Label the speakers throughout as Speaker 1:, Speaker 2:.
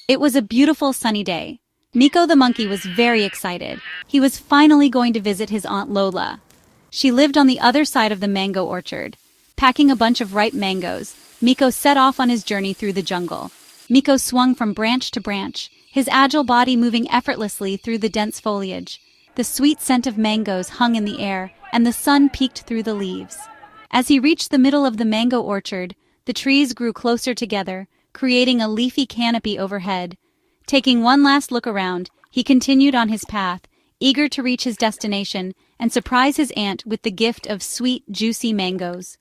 Speaker 1: It was a beautiful sunny day. Miko the monkey was very excited. He was finally going to visit his Aunt Lola. She lived on the other side of the mango orchard. Packing a bunch of ripe mangoes, Miko set off on his journey through the jungle. Miko swung from branch to branch, his agile body moving effortlessly through the dense foliage. The sweet scent of mangoes hung in the air, and the sun peeked through the leaves. As he reached the middle of the mango orchard, the trees grew closer together, creating a leafy canopy overhead. Taking one last look around, he continued on his path, eager to reach his destination and surprise his aunt with the gift of sweet, juicy mangoes.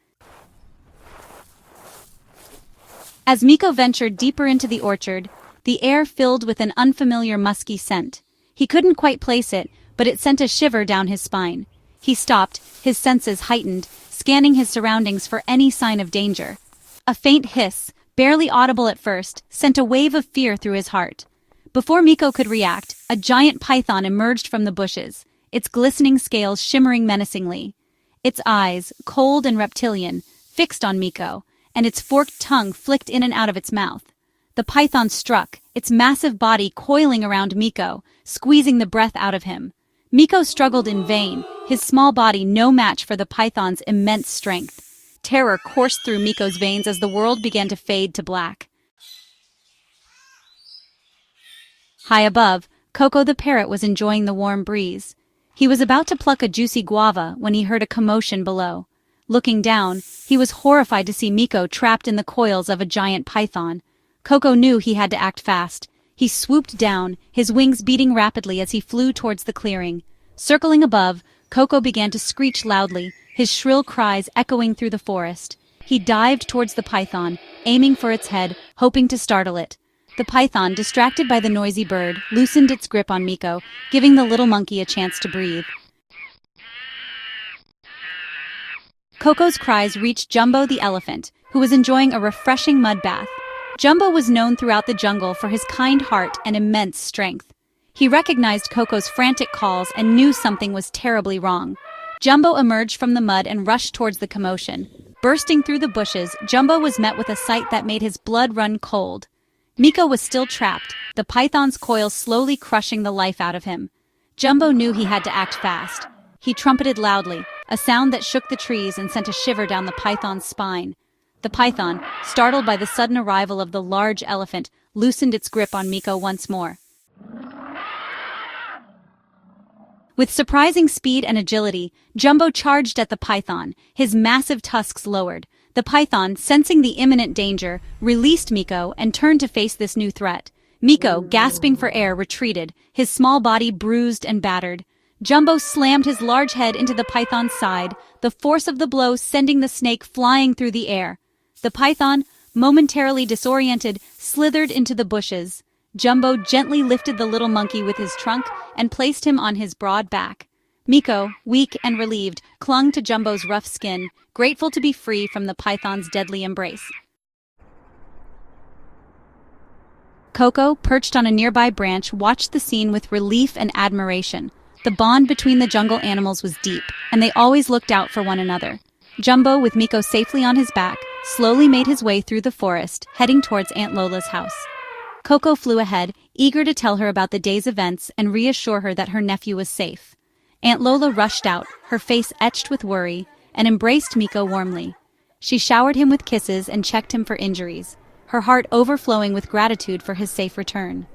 Speaker 1: As Miko ventured deeper into the orchard, the air filled with an unfamiliar musky scent. He couldn't quite place it, but it sent a shiver down his spine. He stopped, his senses heightened, scanning his surroundings for any sign of danger. A faint hiss, barely audible at first, sent a wave of fear through his heart. Before Miko could react, a giant python emerged from the bushes, its glistening scales shimmering menacingly. Its eyes, cold and reptilian, fixed on Miko, and its forked tongue flicked in and out of its mouth. The python struck, its massive body coiling around Miko, squeezing the breath out of him. Miko struggled in vain, his small body no match for the python's immense strength. Terror coursed through Miko's veins as the world began to fade to black. High above, Coco the parrot was enjoying the warm breeze. He was about to pluck a juicy guava when he heard a commotion below. Looking down, he was horrified to see Miko trapped in the coils of a giant python. Coco knew he had to act fast. He swooped down, his wings beating rapidly as he flew towards the clearing. Circling above, Coco began to screech loudly, his shrill cries echoing through the forest. He dived towards the python, aiming for its head, hoping to startle it. The python, distracted by the noisy bird, loosened its grip on Miko, giving the little monkey a chance to breathe. Coco's cries reached Jumbo the elephant, who was enjoying a refreshing mud bath. Jumbo was known throughout the jungle for his kind heart and immense strength. He recognized Coco's frantic calls and knew something was terribly wrong. Jumbo emerged from the mud and rushed towards the commotion. Bursting through the bushes, Jumbo was met with a sight that made his blood run cold. Miko was still trapped, the python's coils slowly crushing the life out of him. Jumbo knew he had to act fast. He trumpeted loudly, a sound that shook the trees and sent a shiver down the python's spine. The python, startled by the sudden arrival of the large elephant, loosened its grip on Miko once more. With surprising speed and agility, Jumbo charged at the python, his massive tusks lowered. The python, sensing the imminent danger, released Miko and turned to face this new threat. Miko, gasping for air, retreated, his small body bruised and battered. Jumbo slammed his large head into the python's side, the force of the blow sending the snake flying through the air. The python, momentarily disoriented, slithered into the bushes. Jumbo gently lifted the little monkey with his trunk and placed him on his broad back. Miko, weak and relieved, clung to Jumbo's rough skin, grateful to be free from the python's deadly embrace. Coco, perched on a nearby branch, watched the scene with relief and admiration. The bond between the jungle animals was deep, and they always looked out for one another. Jumbo, with Miko safely on his back, slowly made his way through the forest, heading towards Aunt Lola's house. Coco flew ahead, eager to tell her about the day's events and reassure her that her nephew was safe. Aunt Lola rushed out, her face etched with worry, and embraced Miko warmly. She showered him with kisses and checked him for injuries, her heart overflowing with gratitude for his safe return.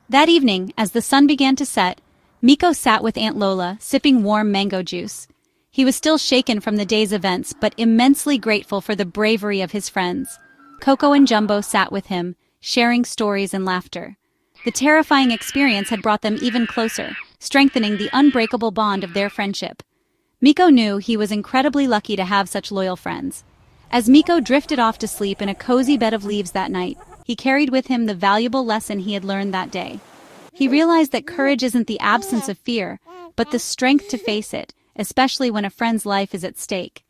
Speaker 1: That evening, as the sun began to set, Miko sat with Aunt Lola, sipping warm mango juice. He was still shaken from the day's events, but immensely grateful for the bravery of his friends. Coco and Jumbo sat with him, sharing stories and laughter. The terrifying experience had brought them even closer, strengthening the unbreakable bond of their friendship. Miko knew he was incredibly lucky to have such loyal friends. As Miko drifted off to sleep in a cozy bed of leaves that night, he carried with him the valuable lesson he had learned that day. He realized that courage isn't the absence of fear, but the strength to face it, especially when a friend's life is at stake.